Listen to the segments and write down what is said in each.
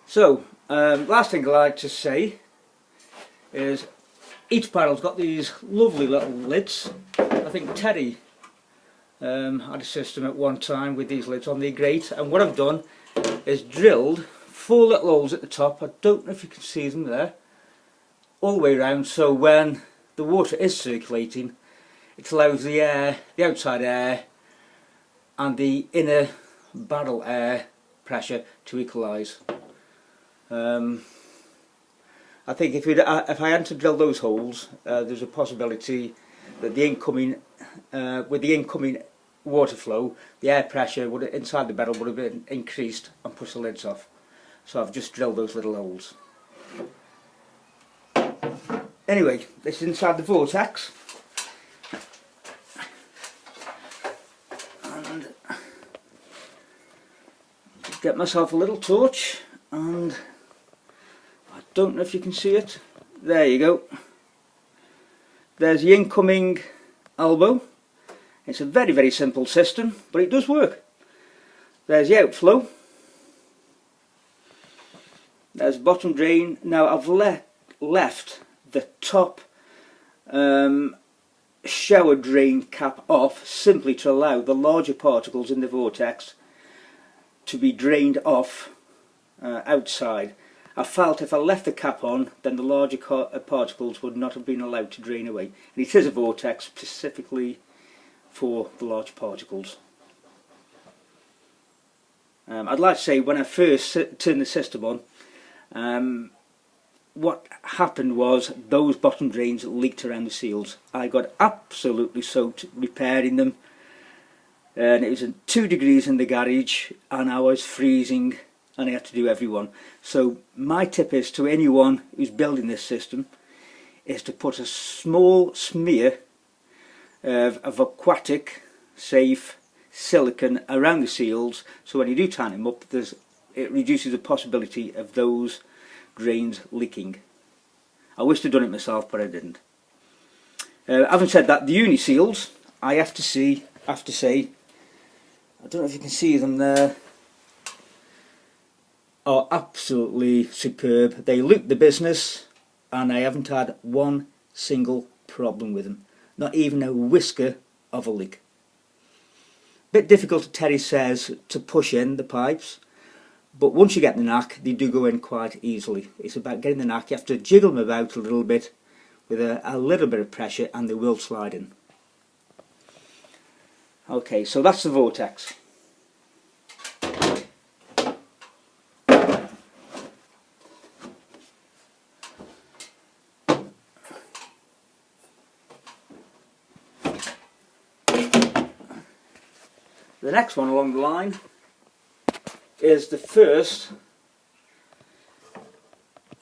So, last thing I'd like to say is each barrel's got these lovely little lids. I think Teddy had a system at one time with these lids on the grate, and what I've done is drilled 4 little holes at the top. I don't know if you can see them there, all the way around, so when the water is circulating it allows the air, the outside air and the inner barrel air pressure to equalise. I think if I hadn't to drill those holes, there's a possibility that the incoming, with the incoming water flow, the air pressure would inside the barrel would have been increased and pushed the lids off. So I've just drilled those little holes. Anyway, this is inside the Vortex, and get myself a little torch, and I don't know if you can see it. There you go. There's the incoming elbow. It's a very simple system, but it does work. There's the outflow. There's the bottom drain. Now I've left the top shower drain cap off simply to allow the larger particles in the vortex to be drained off outside. I felt if I left the cap on, then the larger particles would not have been allowed to drain away. And it is a vortex specifically for the large particles. I'd like to say when I first turned the system on, what happened was those bottom drains leaked around the seals. I got absolutely soaked repairing them, and it was at 2 degrees in the garage and I was freezing and I had to do every one. So my tip is to anyone who's building this system is to put a small smear of aquatic safe silicone around the seals, so when you do tighten them up it reduces the possibility of those drains leaking. I wish I'd done it myself, but I didn't. Having said that, the uni seals, I have to say, I don't know if you can see them there, are absolutely superb. They look the business and I haven't had one single problem with them. Not even a whisker of a leak. Bit difficult, Terry says, to push in the pipes, but once you get the knack, they do go in quite easily. It's about getting the knack. You have to jiggle them about a little bit with a little bit of pressure and they will slide in. Okay, so that's the Vortex. The next one along the line is the first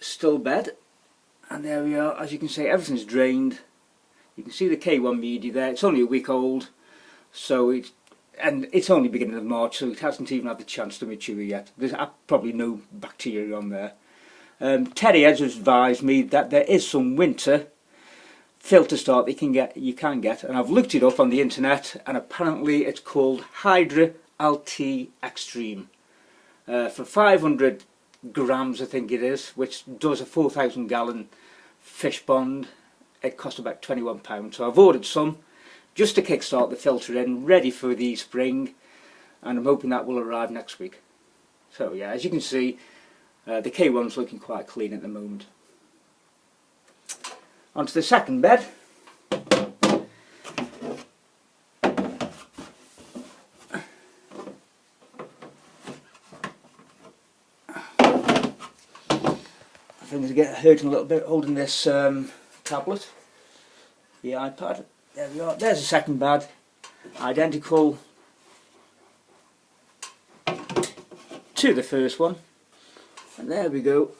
still bed, and there we are. As you can see, everything's drained. You can see the K1 media there. It's only a week old, so it's only beginning of March, so it hasn't even had the chance to mature yet. There's probably no bacteria on there. Terry has advised me that there is some winter filter start you can get, and I've looked it up on the internet, and apparently it's called Hydra LT Extreme. For 500 grams, I think it is, which does a 4,000 gallon fish pond, it cost about £21. So I've ordered some just to kickstart the filter in, ready for the spring, and I'm hoping that will arrive next week. So yeah, as you can see, the K1's looking quite clean at the moment. Onto the second bed. I think I get hurting a little bit holding this tablet, the iPad. There we are. There's the second bed, identical to the first one, and there we go.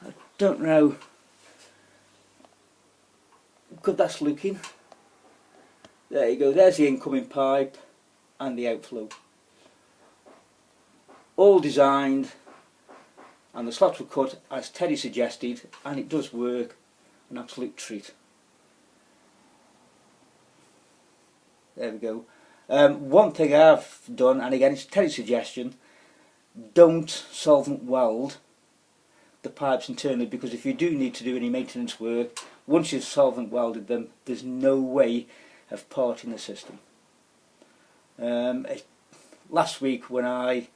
I don't know how good that's looking. There you go. There's the incoming pipe and the outflow, all designed. And the slots were cut as Teddy suggested, and it does work, an absolute treat. There we go. One thing I've done, and again it's Teddy's suggestion, don't solvent weld the pipes internally, because if you do need to do any maintenance work, once you've solvent welded them, there's no way of parting the system. Last week when I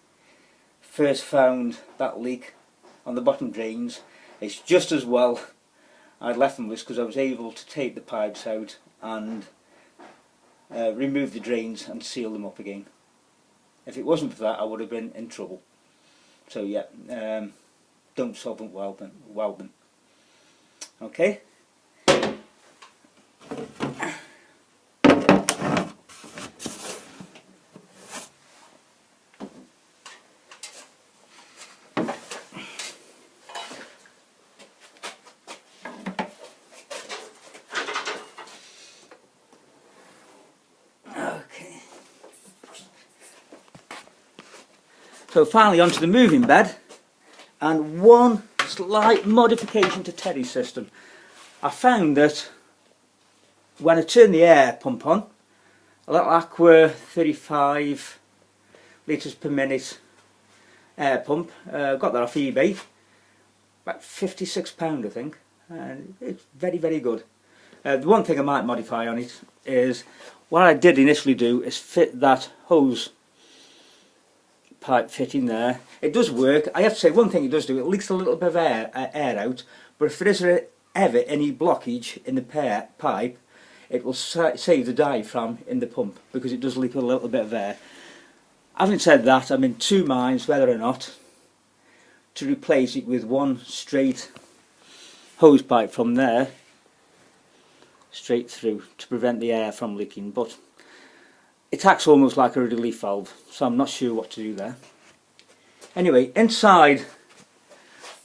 first found that leak on the bottom drains, it's just as well I'd left them loose, because I was able to take the pipes out and remove the drains and seal them up again. If it wasn't for that, I would have been in trouble. So yeah, don't solvent weld them. Okay. So finally onto the moving bed, and one slight modification to Terry's system. I found that when I turn the air pump on, a little Aqua 35 litres per minute air pump, got that off eBay, about £56 I think, and it's very, very good. The one thing I might modify on it is, what I did initially do is fit that hose pipe fitting there. It does work. I have to say, one thing it does do, it leaks a little bit of air out, but if there is ever any blockage in the pipe, it will save the diaphragm in the pump, because it does leak a little bit of air. Having said that, I'm in two minds whether or not to replace it with one straight hose pipe from there straight through to prevent the air from leaking, but it acts almost like a relief valve, so I'm not sure what to do there. Anyway, inside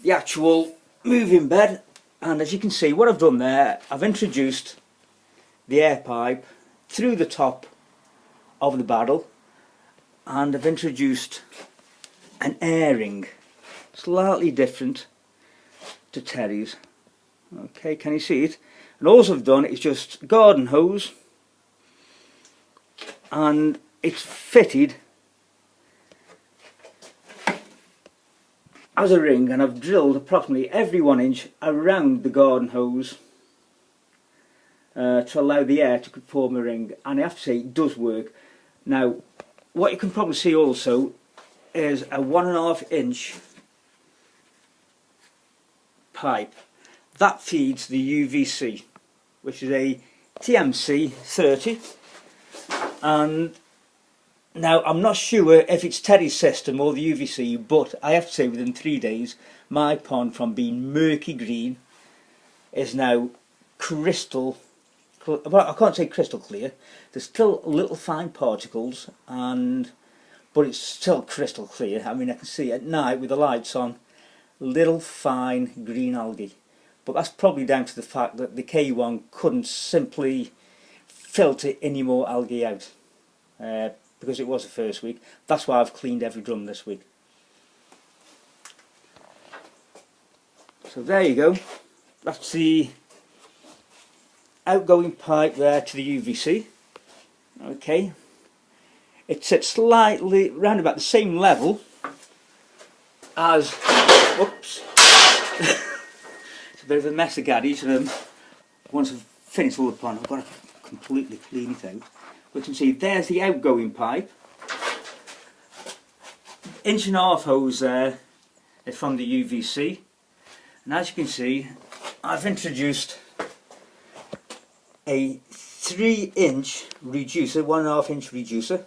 the actual moving bed, and as you can see, what I've done there, I've introduced the air pipe through the top of the barrel, and I've introduced an airing, slightly different to Terry's. Okay, can you see it? And all I've done is just garden hose, and it's fitted as a ring, and I've drilled approximately every 1 inch around the garden hose to allow the air to form a ring, and I have to say it does work. Now what you can probably see also is a 1.5 inch pipe that feeds the UVC, which is a TMC 30. And now I'm not sure if it's Terry's system or the UVC, but I have to say within 3 days my pond, from being murky green, is now crystal, well, I can't say crystal clear, there's still little fine particles, but it's still crystal clear. I mean, I can see at night with the lights on little fine green algae, but that's probably down to the fact that the K1 couldn't simply filter any more algae out, because it was the first week. That's why I've cleaned every drum this week. So there you go, that's the outgoing pipe there to the UVC. Okay, it sits slightly round about the same level as, whoops, it's a bit of a mess of garage, and once I've finished all the pond, I've got to completely clean it out. We can see there's the outgoing pipe. 1.5 inch hose there is from the UVC, and as you can see, I've introduced a 3 inch reducer, 1.5 inch reducer,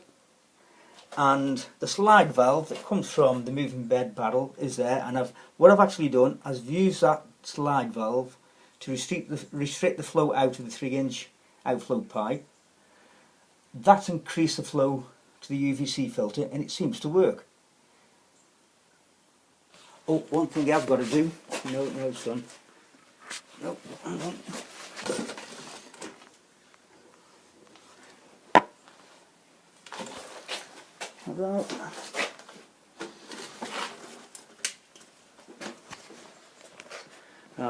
and the slide valve that comes from the moving bed barrel is there, and what I've actually done is I've used that slide valve to restrict the flow out of the 3 inch outflow pipe. That's increased the flow to the UVC filter, and it seems to work. Oh, one thing I've got to do. No, it's done. No, hang on. About.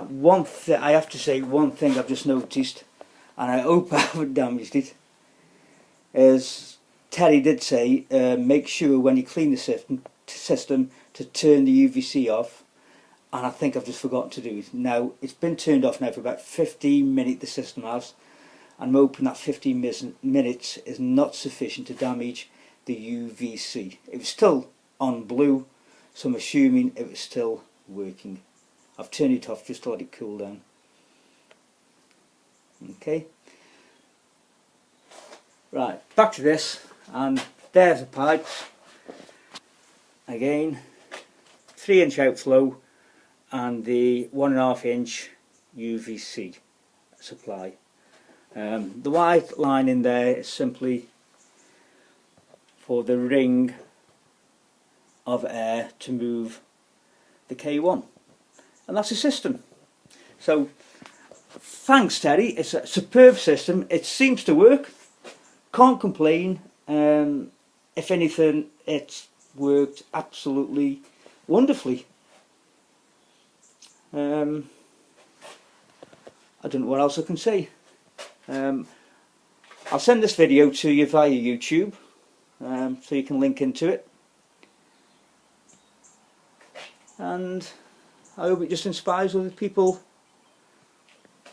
One thing I have to say, one thing I've just noticed, and I hope I haven't damaged it, is Terry did say make sure when you clean the system to turn the UVC off, and I think I've just forgotten to do it. Now it's been turned off now for about 15 minutes, the system has, and I'm hoping that 15 minutes is not sufficient to damage the UVC. It was still on blue, so I'm assuming it was still working. I've turned it off just to let it cool down. Okay, right, back to this, and there's the pipes again, 3-inch outflow and the 1.5-inch UVC supply. The white line in there is simply for the ring of air to move the K1, and that's the system. So thanks Teddy, it's a superb system, it seems to work, can't complain. If anything, it's worked absolutely wonderfully. I don't know what else I can say. I'll send this video to you via YouTube, so you can link into it, and I hope it just inspires other people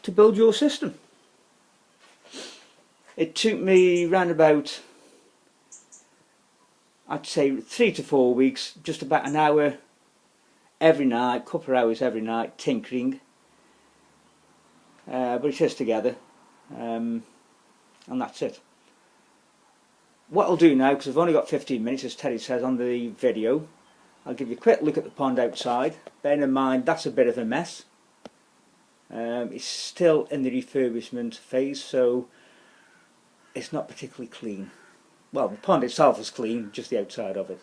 to build your system. It took me round about, I'd say 3 to 4 weeks, just about an hour every night, couple of hours every night tinkering, but it's just together, and that's it. What I'll do now, because I've only got 15 minutes as Teddy says on the video, I'll give you a quick look at the pond outside. Bearing in mind that's a bit of a mess. It's still in the refurbishment phase, so it's not particularly clean. Well, the pond itself is clean, just the outside of it.